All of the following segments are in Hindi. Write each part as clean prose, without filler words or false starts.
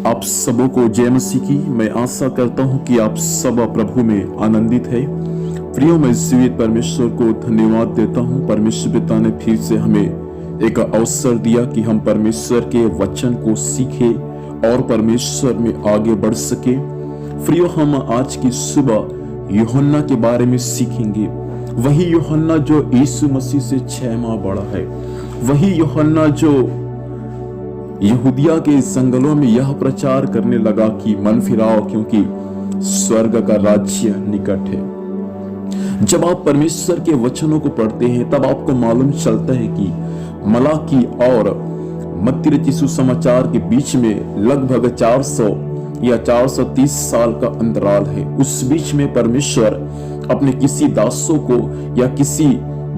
आप सबों को जय मसीह की। मैं आशा करता हूं कि आप सब प्रभु में आनंदित है। प्रियो, मैं जीवित परमेश्वर को धन्यवाद देता हूं। परमेश्वर पिता ने फिर से हमें एक अवसर दिया कि हम परमेश्वर के वचन को सीखें और परमेश्वर में आगे बढ़ सके। प्रियो, हम आज की सुबह यूहन्ना के बारे में सीखेंगे। वही यूहन्ना जो यीशु मसीह से 6 माह बड़ा है, वही यूहन्ना जो यहूदिया के जंगलों में यह प्रचार करने लगा कि मन फिराओ, क्योंकि स्वर्ग का राज्य निकट है। जब आप परमेश्वर के वचनों को पढ़ते हैं तब आपको मालूम चलता है कि मलाकी और मत्ती रचित सुसमाचार के बीच में लगभग 400 या 430 साल का अंतराल है। उस बीच में परमेश्वर अपने किसी दासों को या किसी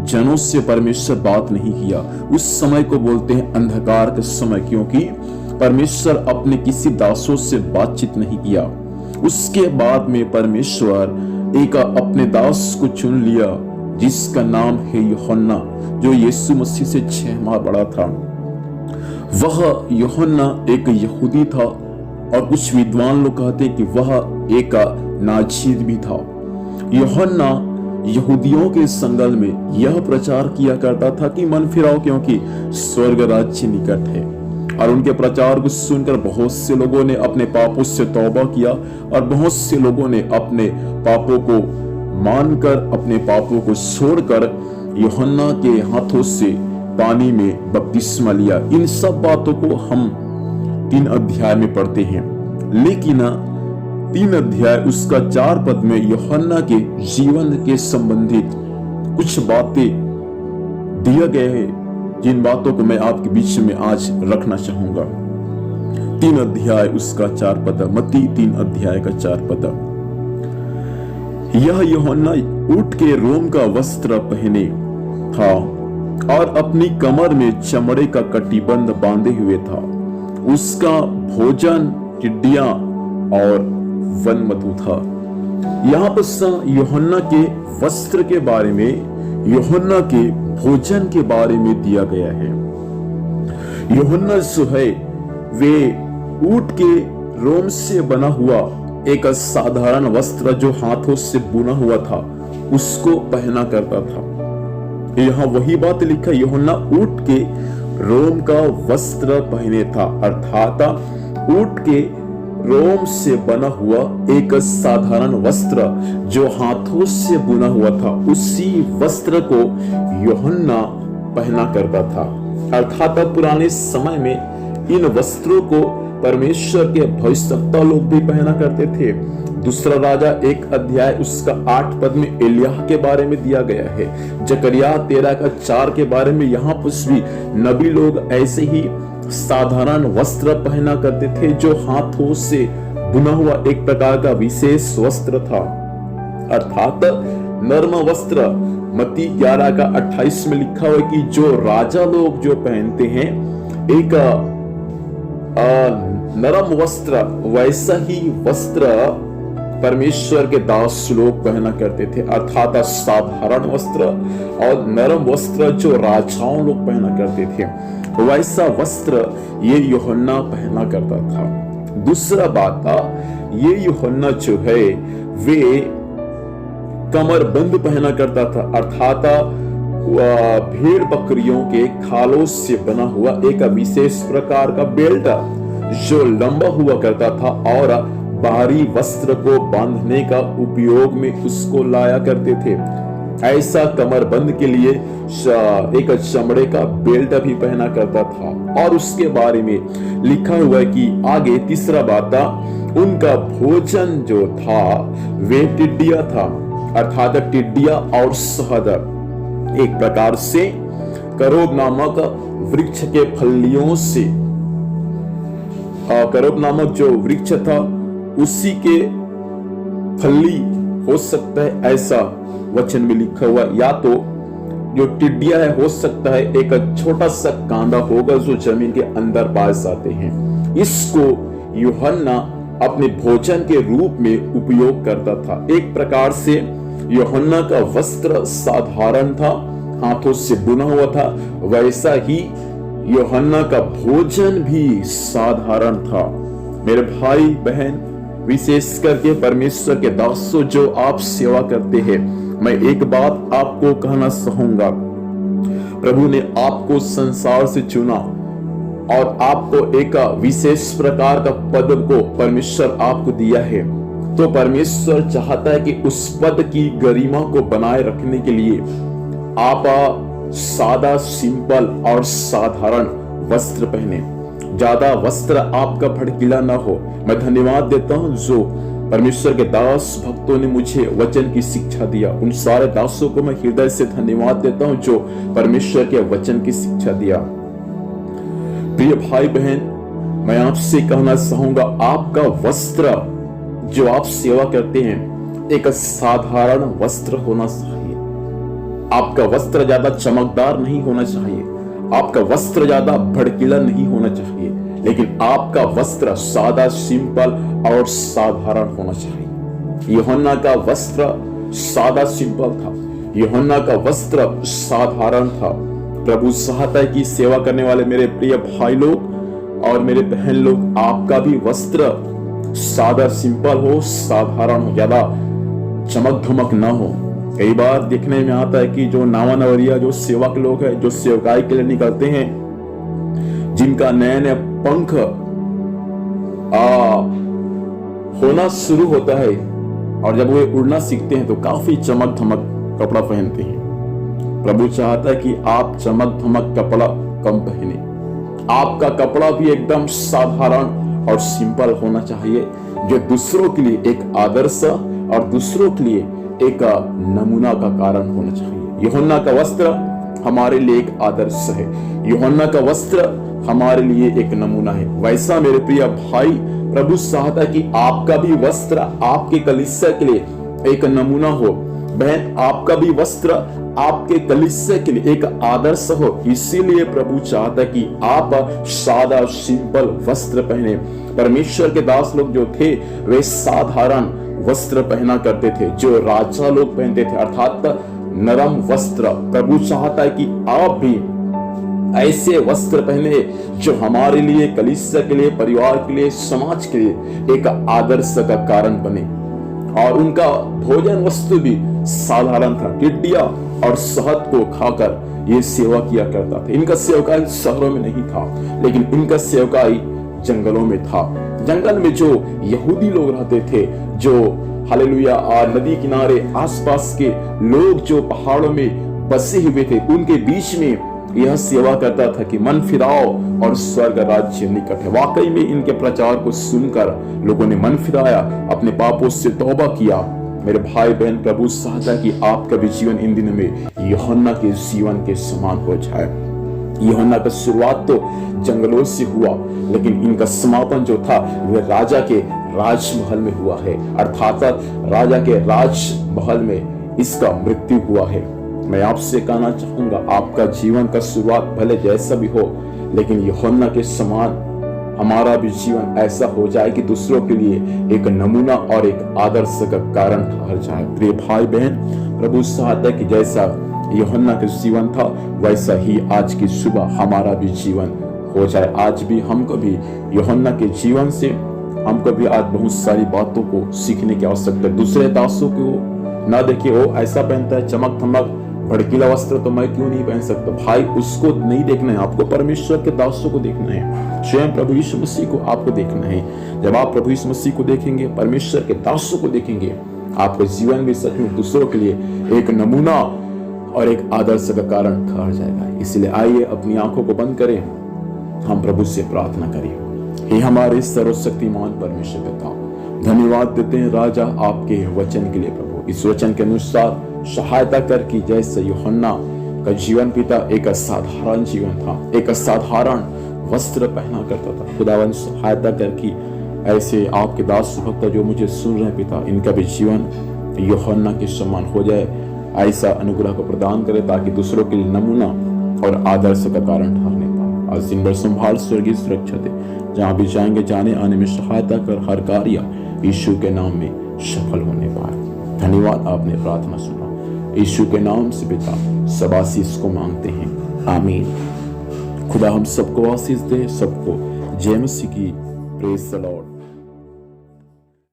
जनों से परमेश्वर बात नहीं किया। उस समय को बोलते हैं अंधकार का समय, क्योंकि परमेश्वर अपने किसी दासों से बातचीत नहीं किया। उसके बाद में परमेश्वर एक अपने दास को चुन लिया जिसका नाम है यूहन्ना, जो यीशु मसीह से 6 माह बड़ा था। वह यूहन्ना एक यहूदी था और कुछ विद्वान लोग कहते हैं कि वह एक नाज़ीर भी था। यूहन्ना यहूदियों के संगल में यह प्रचार किया करता था कि मन फिराओ, क्योंकि स्वर्ग राज्य निकट है। और उनके प्रचार को सुनकर बहुत से लोगों ने अपने पापों से तौबा किया और बहुत से लोगों ने अपने पापों को मानकर, अपने पापों को छोड़कर यूहन्ना के हाथों से पानी में बपतिस्मा लिया। इन सब बातों को हम 3 अध्याय में पढ़ते हैं, लेकिन 3 अध्याय उसका 4 पद में यूहन्ना के जीवन के संबंधित कुछ बातें दिए गए हैं, जिन बातों को मैं आपके बीच में आज रखना चाहूंगा। 3 अध्याय उसका 4 पद, मत्ती 3 अध्याय का 4 पद। यह यूहन्ना ऊंट के रोम का वस्त्र पहने था और अपनी कमर में चमड़े का कटिबंध बांधे हुए था। उसका भोजन टिड्डियां और वनमधु था। यहाँ पर यूहन्ना के वस्त्र के बारे में, यूहन्ना के भोजन के बारे में दिया गया है। यूहन्ना जो है वे ऊंट के रोम से बना हुआ एक साधारण वस्त्र जो हाथों से बुना हुआ था उसको पहना करता था। यहाँ वही बात लिखा, यूहन्ना ऊंट के रोम का वस्त्र पहने था, अर्थात ऊंट के रोम से बना हुआ एक साधारण वस्त्र जो हाथों से बुना हुआ था, उसी वस्त्र को यूहन्ना पहना करता था। अर्थात पुराने समय में इन वस्त्रों को परमेश्वर के भविष्यवक्ता लोग भी पहना करते थे। दूसरा राजा 1 अध्याय उसका 8 पद में एलियाह के बारे में दिया गया है। जकरिया 13 का 4 के बारे में यहाँ पर भी नबी लोग ऐसे ही साधारण वस्त्र पहना करते थे जो हाथों से बुना हुआ एक प्रकार का विशेष वस्त्र था, अर्थात नर्म वस्त्र। मत्ती 11 का 28 में लिखा हुआ है कि जो राजा लोग जो पहनते हैं एक नरम वस्त्र, वैसा ही वस्त्र परमेश्वर के दास लोग पहना करते थे, अर्थात साधारण वस्त्र और नरम वस्त्र जो राजाओं लोग पहना करते थे, वैसा वस्त्र ये यूहन्ना पहना करता था। दूसरा बात था, ये यूहन्ना जो है वे कमरबंद पहना करता था, अर्थात भेड़ बकरियों के खालों से बना हुआ एक विशेष प्रकार का बेल्ट जो लंबा हुआ करता था और बाहरी वस्त्र को बांधने का उपयोग में उसको लाया करते थे। ऐसा कमरबंद के लिए एक चमड़े का बेल्ट भी पहना करता था। और उसके बारे में लिखा हुआ है कि आगे तीसरा बात, उनका भोजन जो था वे टिड्डिया था, अर्थात टिड्डिया और शहद। एक प्रकार से करोब नामक वृक्ष के फलियों से, करोब नामक जो वृक्ष था उसी के फली हो सकता है, ऐसा वचन में लिखा हुआ। या तो जो टिड्डिया है हो सकता है एक छोटा सा कांदा होगा जो जमीन के अंदर पाए जाते हैं। इसको यूहन्ना अपने भोजन के रूप में उपयोग करता था। एक प्रकार से यूहन्ना का वस्त्र साधारण था, हाथों से बुना हुआ था, वैसा ही यूहन्ना का भोजन भी साधारण था। मेरे भाई बहन, विशेष करके परमेश्वर के दासों जो आप सेवा करते हैं, मैं एक बात आपको कहना चाहूंगा। प्रभु ने आपको संसार से चुना और आपको एक विशेष प्रकार का पद को परमेश्वर आपको दिया है। तो परमेश्वर चाहता है कि उस पद की गरिमा को बनाए रखने के लिए आप सादा, सिंपल और साधारण वस्त्र पहने। ज्यादा वस्त्र आपका भड़कीला ना हो। मैं धन्यवाद देता हूं जो परमेश्वर के दास भक्तों ने मुझे वचन की शिक्षा दिया। उन सारे दासों को मैं हृदय से धन्यवाद देता हूं जो परमेश्वर के वचन की शिक्षा दिया। प्रिय भाई बहन, मैं आपसे कहना चाहूंगा, आपका वस्त्र जो आप सेवा करते हैं एक साधारण वस्त्र होना चाहिए। आपका वस्त्र ज्यादा चमकदार नहीं होना चाहिए, आपका वस्त्र ज्यादा भड़कीला नहीं होना चाहिए, लेकिन आपका वस्त्र सादा, सिंपल और साधारण होना चाहिए। यूहन्ना का वस्त्र सादा, सिंपल था। यूहन्ना का वस्त्र साधारण था। प्रभु चाहता है कि सेवा करने वाले मेरे प्रिय भाई लोग और मेरे बहन लोग, आपका भी वस्त्र सादा, सिंपल हो, साधारण हो, ज्यादा चमक धमक ना हो। कई बार देखने में आता है कि जो नावा नवरिया जो सेवा के लोग हैं, जो सेवकाई के लिए निकलते हैं, जिनका नए नए पंख होना शुरू होता है और जब वे उड़ना सीखते हैं तो काफी चमक धमक कपड़ा पहनते हैं। प्रभु चाहता है कि आप चमक धमक कपड़ा कम पहने। आपका कपड़ा भी एकदम साधारण और सिंपल होना चाहिए, जो दूसरों के लिए एक आदर्श और दूसरों के लिए एक नमूना का कारण होना चाहिए। यूहन्ना का वस्त्र हमारे लिए एक आदर्श है, यूहन्ना का वस्त्र हमारे लिए एक नमूना है। वैसा मेरे प्रिय भाई, प्रभु चाहता है कि आपका भी वस्त्र आपके कलीसिया के लिए एक नमूना हो। बहन, आपका भी वस्त्र आपके कलीसिया के लिए एक आदर्श हो। इसीलिए प्रभु चाहता है कि आप सादा, सिंपल वस्त्र पहने। परमेश्वर के दास लोग जो थे वे साधारण वस्त्र पहना करते थे, जो राजा लोग पहनते थे, अर्थात नरम वस्त्र। प्रभु चाहता है कि आप भी ऐसे वस्त्र पहने जो हमारे लिए, कलीसिया के लिए, परिवार के लिए, समाज के लिए एक आदर्श का कारण बने। और उनका भोजन वस्तु भी साधारण था। टिड्डिया और शहद को खाकर ये सेवा किया करता था। इनका सेवकाई शहरों में नहीं था, लेकिन इनका सेवकाई जंगलों में था। जंगल में जो यहूदी लोग रहते थे, जो हालेलुया नदी किनारे आसपास के लोग जो पहाड़ों में बसे हुए थे, उनके बीच में यह सेवा करता था कि मन फिराओ और स्वर्ग राज्य निकट है। वाकई में इनके प्रचार को सुनकर लोगों ने मन फिराया, अपने पापों से तौबा किया। मेरे भाई बहन, प्रभु चाहता है कि आपका भी जीवन इन दिनों में यूहन्ना के जीवन के समान हो जाए। यूहन्ना का शुरुआत तो जंगलों से हुआ, लेकिन इनका समापन जो था वह राजा के राजमहल में हुआ है, अर्थात राजा के राजमहल में इसका मृत्यु हुआ है। मैं आपसे कहना चाहूंगा, आपका जीवन का शुरुआत भले जैसा भी हो, लेकिन यूहन्ना के समान हमारा भी जीवन ऐसा हो जाए कि दूसरों के लिए एक नमूना और एक आदर्श का कारण ठहर जाए। प्रिय भाई बहन, प्रभु चाहता है कि जैसा यूहन्ना का जीवन था वैसा ही आज की सुबह हमारा भी जीवन हो जाए। आज भी हमको भी यूहन्ना के जीवन से हमको भी आज बहुत सारी बातों को सीखने की आवश्यकता है। दूसरे दासों को ना देखिए, वो ऐसा पहनता है चमक धमक भड़कीला वस्त्र, तो मैं क्यों नहीं पहन सकता। भाई, उसको नहीं देखना है, आपको परमेश्वर के दासों को देखना है, स्वयं प्रभु यीशु मसीह को आपको देखना है। जब आप प्रभु यीशु मसीह को देखेंगे, परमेश्वर के दासों को देखेंगे, आपका जीवन भी सच में दूसरों के लिए एक नमूना और एक आदर्श का कारण ठहर जाएगा। इसलिए आइए अपनी आंखों को बंद करें, हम प्रभु से प्रार्थना करें। हे हमारे सर्वशक्तिमान परमेश्वर पिता, धन्यवाद देते हैं राजा आपके वचन के लिए। प्रभु, इस वचन के अनुसार सहायता कर कि जैसे यूहन्ना का जीवन पिता एक साधारण जीवन था, एक साधारण वस्त्र पहना करता था। खुदावन सहायता कर कि ऐसे आपके दास भक्त जो मुझे सुन रहे हैं पिता, इनका भी जीवन यूहन्ना के समान हो जाए। ऐसा अनुग्रह को प्रदान करे ताकि दूसरों के लिए नमूना और आदर्श का कारण ठहरने पाए। आज दिन भर संभाल, स्वर्गीय सुरक्षा दे, जहां भी जाएंगे जाने आने में सहायता कर, हर कार्य यीशु के नाम में सफल होने पाए। धन्यवाद, आपने प्रार्थना सुना। यीशु के नाम से पिता सब आशीष को मांगते हैं, आमीन। खुदा हम सबको आशीष दे, सबको जय मसीह की। Praise the Lord.